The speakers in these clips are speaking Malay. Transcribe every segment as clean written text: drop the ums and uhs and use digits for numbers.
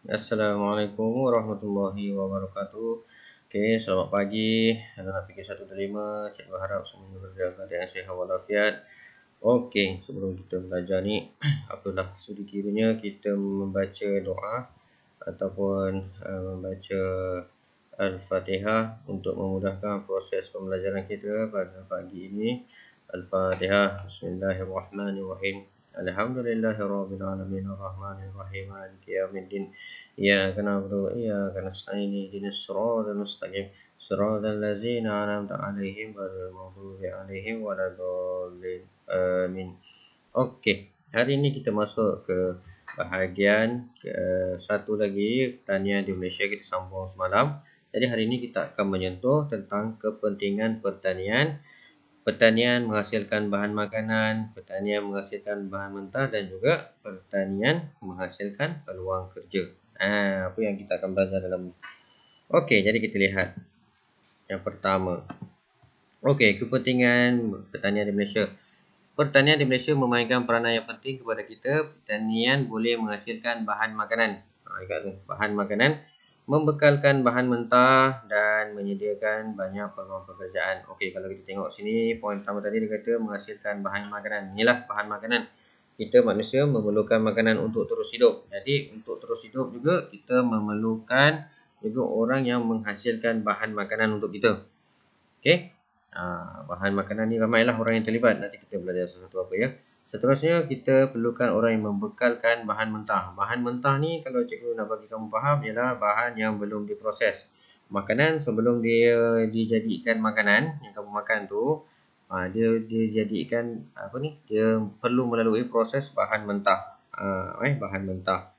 Assalamualaikum warahmatullahi wabarakatuh. Oke, selamat pagi. Anak fikir 105. Cikgu harap semuanya berada dalam keadaan sihat walafiat. Oke, sebelum kita belajar ni, apalah sudi kiranya kita membaca doa ataupun membaca Al-Fatihah untuk memudahkan proses pembelajaran kita pada pagi ini. Al-Fatihah. Bismillahirrahmanirrahim. Alhamdulillahirabbil alamin arrahmanir rahim maliki yaumiddin. Iyyaka na'budu wa iyyaka nasta'in ihdinas siratal mustaqim siratal ladzina an'amta 'alaihim ghairil maghdubi 'alaihim waladdallin. Amin. Okey, hari ini kita masuk ke bahagian satu lagi pertanian di Malaysia kita sambung semalam. Jadi hari ini kita akan menyentuh tentang kepentingan pertanian. Pertanian menghasilkan bahan makanan, pertanian menghasilkan bahan mentah dan juga pertanian menghasilkan peluang kerja. Apa yang kita akan belajar dalam ni. Okey, jadi kita lihat. Yang pertama. Okey, kepentingan pertanian di Malaysia. Pertanian di Malaysia memainkan peranan yang penting kepada kita. Pertanian boleh menghasilkan bahan makanan. Bahan makanan, membekalkan bahan mentah dan menyediakan banyak peluang pekerjaan. Okey, kalau kita tengok sini, poin pertama tadi dia kata menghasilkan bahan makanan. Inilah bahan makanan. Kita manusia memerlukan makanan untuk terus hidup. Jadi, untuk terus hidup juga, kita memerlukan juga orang yang menghasilkan bahan makanan untuk kita. Okey. Bahan makanan ni ramailah orang yang terlibat. Nanti kita belajar sesuatu apa ya. Seterusnya kita perlukan orang yang membekalkan bahan mentah. Bahan mentah ni kalau cikgu nak bagi kamu faham ialah bahan yang belum diproses. Makanan sebelum dia dijadikan makanan yang kamu makan tu, dia dijadikan dia perlu melalui proses bahan mentah. Bahan mentah.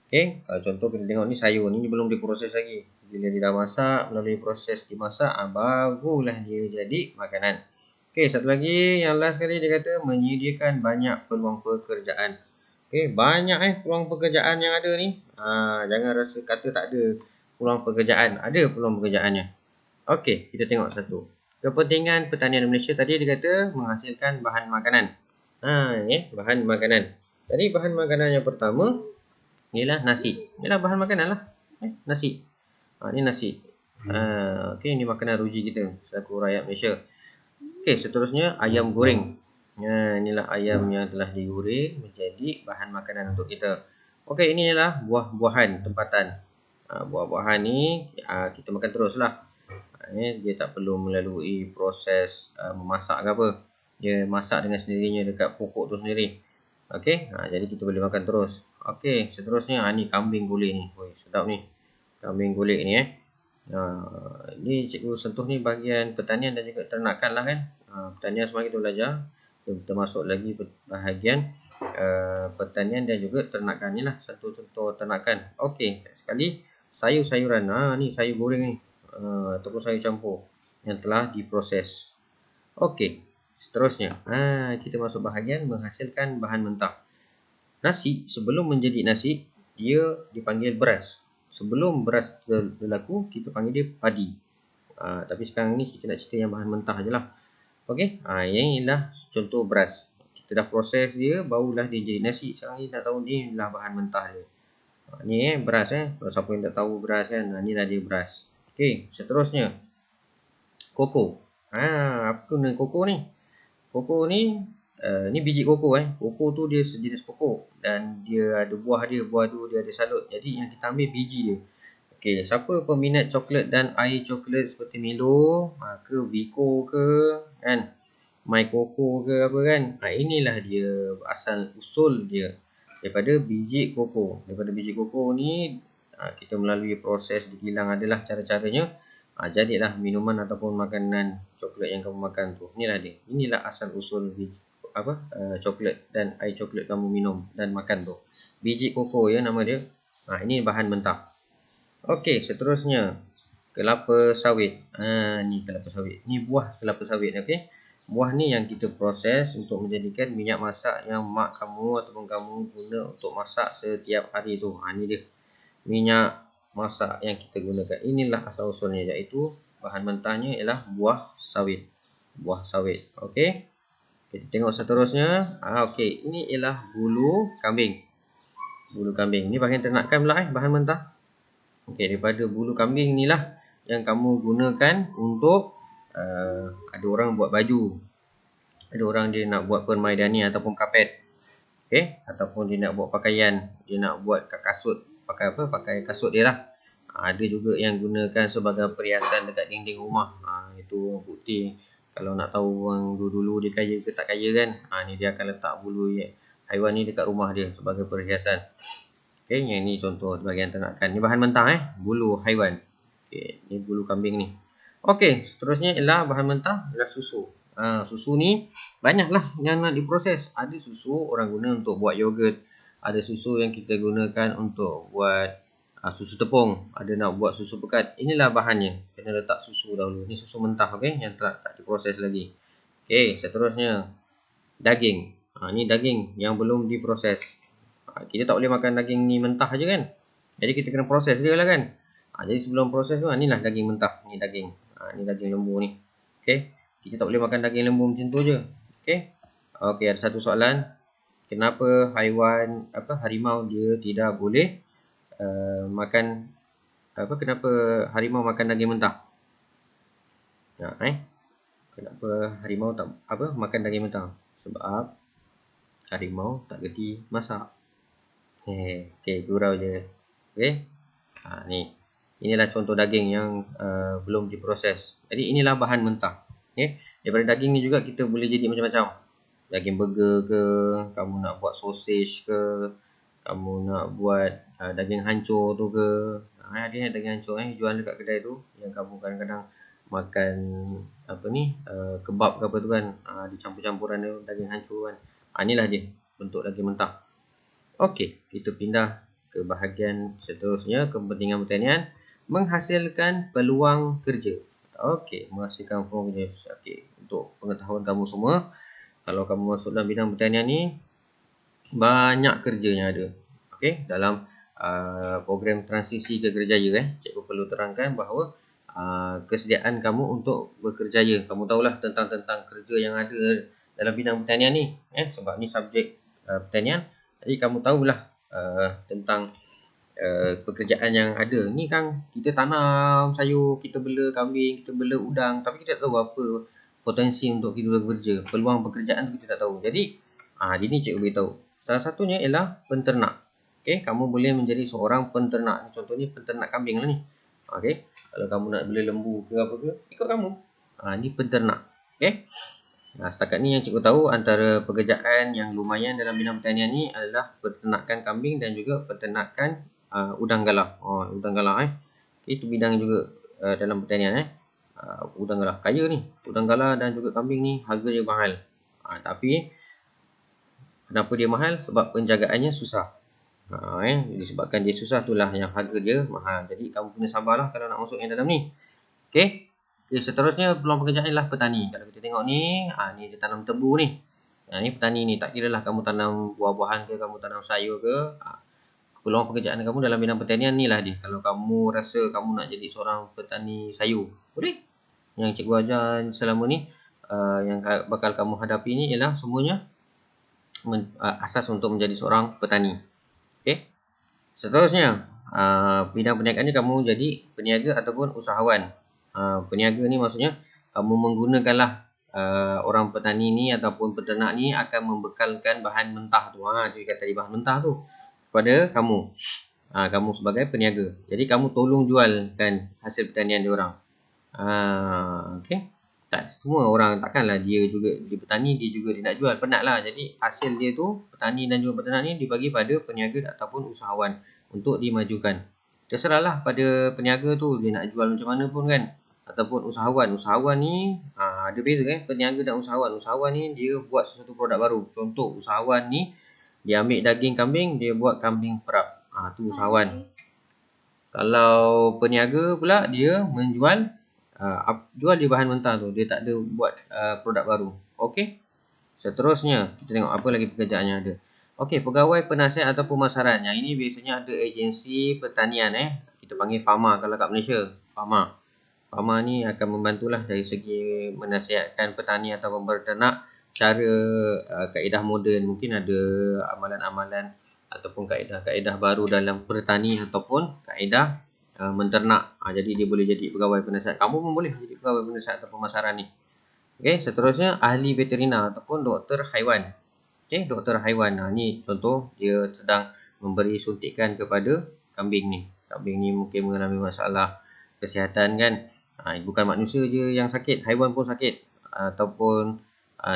Okey, contoh kita tengok ni sayur ni belum diproses lagi. Bila dia dah masak, melalui proses dimasak, barulah dia jadi makanan. Okey, satu lagi yang last sekali dia kata menyediakan banyak peluang pekerjaan. Okey, banyak peluang pekerjaan yang ada ni. Jangan rasa kata tak ada peluang pekerjaan. Ada peluang pekerjaannya. Okey, kita tengok satu. Kepentingan pertanian Malaysia tadi dia kata menghasilkan bahan makanan. Bahan makanan. Jadi bahan makanan yang pertama ialah nasi. Ialah bahan makanan lah. Nasi. Ni nasi. Okey, ni makanan ruji kita selaku rakyat Malaysia. Okey, seterusnya ayam goreng. Inilah ayam yang telah digoreng menjadi bahan makanan untuk kita. Okey, ini ialah buah-buahan tempatan. Buah-buahan ni kita makan teruslah. Dia tak perlu melalui proses memasak ke apa. Dia masak dengan sendirinya dekat pokok tu sendiri. Okey, jadi kita boleh makan terus. Okey, seterusnya ni kambing golek ni. Sedap ni. Kambing golek ni ni cikgu sentuh ni bahagian pertanian dan juga ternakan lah kan. Pertanian semakin kita belajar. Kita masuk lagi bahagian pertanian dan juga ternakan ni lah. Sentuh-sentuh ternakan. Okey, sekali sayur-sayuran. Ni sayur goreng ni. Ataupun sayur campur yang telah diproses. Okey, seterusnya. Kita masuk bahagian menghasilkan bahan mentah. Nasi, sebelum menjadi nasi, dia dipanggil beras. Sebelum beras berlaku, kita panggil dia padi. Tapi sekarang ni kita nak cerita yang bahan mentah je lah. Okey, yang inilah contoh beras. Kita dah proses dia, barulah dia jadi nasi. Sekarang ni nak tahu ni inilah bahan mentah dia. Ni beras Kalau siapa yang tak tahu beras kan, ni lah dia beras. Okey, seterusnya. Koko. Apa guna koko ni? Koko ni, ni biji koko Koko tu dia sejenis pokok dan dia ada buah dia. Buah tu dia ada salut. Jadi yang kita ambil biji dia. Okey, siapa peminat coklat dan air coklat seperti Milo, ke Vico ke kan, My Coco ke apa kan. Inilah dia asal usul dia daripada biji koko. Daripada biji koko ni kita melalui proses digilang adalah cara-caranya. Jadilah minuman ataupun makanan coklat yang kamu makan tu. Inilah dia. Inilah asal usul biji coklat dan air coklat kamu minum dan makan tu. Biji koko nama dia. Ini bahan mentah. Okey, seterusnya kelapa sawit. Ni kelapa sawit. Ni buah kelapa sawit. Okey. Buah ni yang kita proses untuk menjadikan minyak masak yang mak kamu ataupun kamu guna untuk masak setiap hari tu. Ni dia. Minyak masak yang kita gunakan. Inilah asal usulnya, iaitu bahan mentahnya ialah buah sawit. Buah sawit. Okey. Kita tengok seterusnya. Okey, ini ialah bulu kambing. Bulu kambing. Ni bahagian ternakan pula bahan mentah. Okey, daripada bulu kambing inilah yang kamu gunakan untuk ada orang buat baju. Ada orang dia nak buat permaidani ataupun kapet. Okey, ataupun dia nak buat pakaian, dia nak buat kasut, pakai apa? Pakai kasut dia lah. Ada juga yang gunakan sebagai perhiasan dekat dinding rumah. Itu bukti kalau nak tahu orang dulu-dulu dia kaya ke tak kaya kan. Ni dia akan letak bulu haiwan ni dekat rumah dia sebagai perhiasan. Okey, yang ni contoh bahagian ternakan. Ni bahan mentah bulu haiwan. Okey, ni bulu kambing ni. Okey, seterusnya ialah bahan mentah ialah susu. Susu ni banyaklah yang nak diproses. Ada susu orang guna untuk buat yogurt. Ada susu yang kita gunakan untuk buat susu tepung. Ada nak buat susu pekat. Inilah bahannya. Kena letak susu dahulu. Ni susu mentah, okey, yang tak diproses lagi. Okey, seterusnya daging. Ni daging yang belum diproses. Kita tak boleh makan daging ni mentah je kan. Jadi kita kena proses dia lah kan. Jadi sebelum proses tu, inilah daging mentah. Ni daging. Ni daging lembu ni. Okey. Kita tak boleh makan daging lembu macam tu je. Okey. Okey, ada satu soalan. Kenapa harimau dia tidak boleh makan kenapa harimau makan daging mentah? Kenapa harimau tak makan daging mentah? Sebab harimau tak gerti masak. Okey, gurau je. Okey. Ni. Inilah contoh daging yang belum diproses. Jadi inilah bahan mentah. Okey. Daripada daging ni juga kita boleh jadi macam-macam. Daging burger ke, kamu nak buat sausage ke, kamu nak buat daging hancur tu ke. Ada daging hancur jual dekat kedai tu yang kamu kadang-kadang makan kebab ke apa tu kan. Dicampur-campuran dia daging hancur kan. Inilah dia bentuk daging mentah. Okey, kita pindah ke bahagian seterusnya, kepentingan pertanian menghasilkan peluang kerja. Okey, menghasilkan peluang kerja. Okey, untuk pengetahuan kamu semua, kalau kamu masuk dalam bidang pertanian ni, banyak kerja yang ada. Okey, dalam program transisi ke kerjaya cikgu perlu terangkan bahawa kesediaan kamu untuk bekerjaya. Kamu tahulah tentang kerja yang ada dalam bidang pertanian ni, sebab ni subjek pertanian. Jadi kamu tahulah tentang pekerjaan yang ada. Ni kan kita tanam sayur, kita bela kambing, kita bela udang, tapi kita tak tahu apa potensi untuk kita bekerja. Peluang pekerjaan tu kita tak tahu. Jadi di ni cikgu beritahu. Salah satunya ialah penternak. Okey, kamu boleh menjadi seorang penternak. Contohnya penternak kambing lah ni. Okey, kalau kamu nak bela lembu ke apa ke, ikut kamu. Ni penternak. Okey. Setakat ni yang cikgu tahu antara pekerjaan yang lumayan dalam bidang pertanian ni adalah peternakan kambing dan juga peternakan udang galah. Udang galah itu bidang juga dalam pertanian udang galah kaya ni. Udang galah dan juga kambing ni harga dia mahal. Tapi kenapa dia mahal? Sebab penjagaannya susah. Disebabkan dia susah, itulah yang harga dia mahal. Jadi kamu kena sabarlah kalau nak masuk yang dalam ni. Okey. Seterusnya peluang pekerjaan ialah petani. Kalau kita tengok ni, ni dia tanam tebu ni. Ni petani ni, tak kiralah kamu tanam buah-buahan ke, kamu tanam sayur ke. Peluang pekerjaan kamu dalam bidang pertanian ni lah dia. Kalau kamu rasa kamu nak jadi seorang petani sayur, boleh. Yang cikgu ajar selama ni, yang bakal kamu hadapi ni ialah semuanya asas untuk menjadi seorang petani. Okey. Seterusnya, bidang perniagaan ni kamu jadi peniaga ataupun usahawan. Peniaga ni maksudnya kamu menggunakanlah orang petani ni ataupun peternak ni akan membekalkan bahan mentah tu. Dia kata tadi bahan mentah tu kepada kamu. Kamu sebagai peniaga. Jadi kamu tolong jualkan hasil pertanian dia orang. Okey. Tak semua orang, takkanlah dia petani, dia nak jual, penatlah. Jadi hasil dia tu, petani dan juga peternak ni dibagi pada peniaga ataupun usahawan untuk dimajukan. Terserahlah pada peniaga tu, dia nak jual macam mana pun kan. Ataupun usahawan. Usahawan ni ada beza peniaga dan usahawan. Usahawan ni dia buat sesuatu produk baru. Contoh usahawan ni dia ambil daging kambing, dia buat kambing perap. Tu usahawan. Kalau peniaga pula dia menjual jual dia bahan mentah tu, dia tak ada buat produk baru. Okey. Seterusnya kita tengok apa lagi pekerjaan yang ada. Okey, pegawai penasihat atau pemasaran. Yang ini biasanya ada agensi pertanian kita panggil farma kalau kat Malaysia. Farma ni akan membantulah dari segi menasihatkan petani atau peternak cara kaedah moden. Mungkin ada amalan-amalan ataupun kaedah-kaedah baru dalam bertani ataupun kaedah menternak. Jadi dia boleh jadi pegawai penasihat. Kamu pun boleh jadi pegawai penasihat atau pemasaran ni. Okey, seterusnya ahli veterina ataupun doktor haiwan. Okey, doktor haiwan. Ni contoh dia sedang memberi suntikan kepada kambing ni. Kambing ni mungkin mengalami masalah kesihatan kan. Bukan manusia je yang sakit, haiwan pun sakit. Ataupun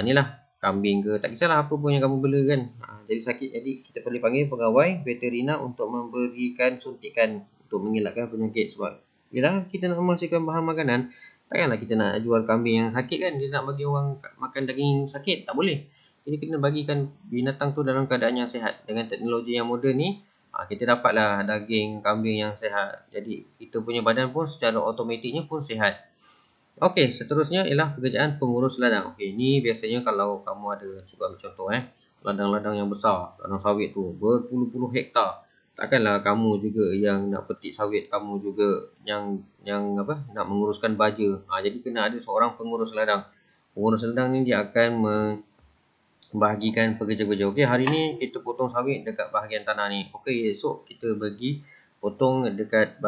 inilah kambing ke, tak kisahlah apa pun yang kamu bela kan. Jadi sakit, jadi kita boleh panggil pegawai veterina untuk memberikan suntikan untuk mengelakkan penyakit. Sebab bila kita nak menghasilkan bahan makanan, takkanlah kita nak jual kambing yang sakit kan. Dia nak bagi orang makan daging sakit, tak boleh. Jadi kena bagikan binatang tu dalam keadaan yang sihat. Dengan teknologi yang moden ni, kita dapatlah daging kambing yang sihat. Jadi kita punya badan pun secara automatiknya pun sihat. Okey, seterusnya ialah pekerjaan pengurus ladang. Okey, ni biasanya kalau kamu ada, cuba contoh ladang-ladang yang besar, ladang sawit tu berpuluh-puluh hektar. Takkanlah kamu juga yang nak petik sawit, kamu juga yang nak menguruskan baja. Jadi kena ada seorang pengurus ladang. Pengurus ladang ni dia akan membahagikan pekerja-pekerja. Okey, hari ni kita potong sawit dekat bahagian tanah ni. Okey, esok kita bagi potong dekat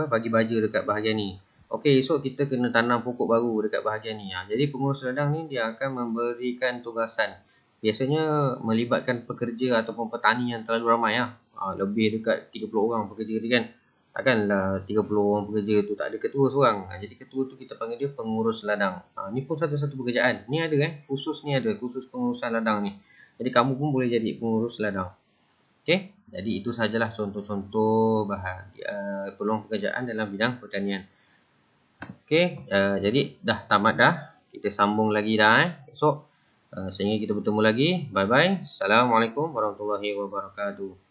bagi baja dekat bahagian ni. Okey, esok kita kena tanam pokok baru dekat bahagian ni. Jadi pengurus ladang ni dia akan memberikan tugasan. Biasanya melibatkan pekerja ataupun petani yang terlalu ramai lebih dekat 30 orang pekerja dia kan. Takkanlah 30 orang pekerja tu tak ada ketua seorang. Jadi ketua tu kita panggil dia pengurus ladang. Ni pun satu-satu pekerjaan. Ni ada khusus pengurusan ladang ni. Jadi kamu pun boleh jadi pengurus ladang. Okey, jadi itu sajalah contoh-contoh peluang pekerjaan dalam bidang pertanian. Okey, jadi dah tamat dah. Kita sambung lagi dah esok. Sehingga kita bertemu lagi. Bye bye. Assalamualaikum warahmatullahi wabarakatuh.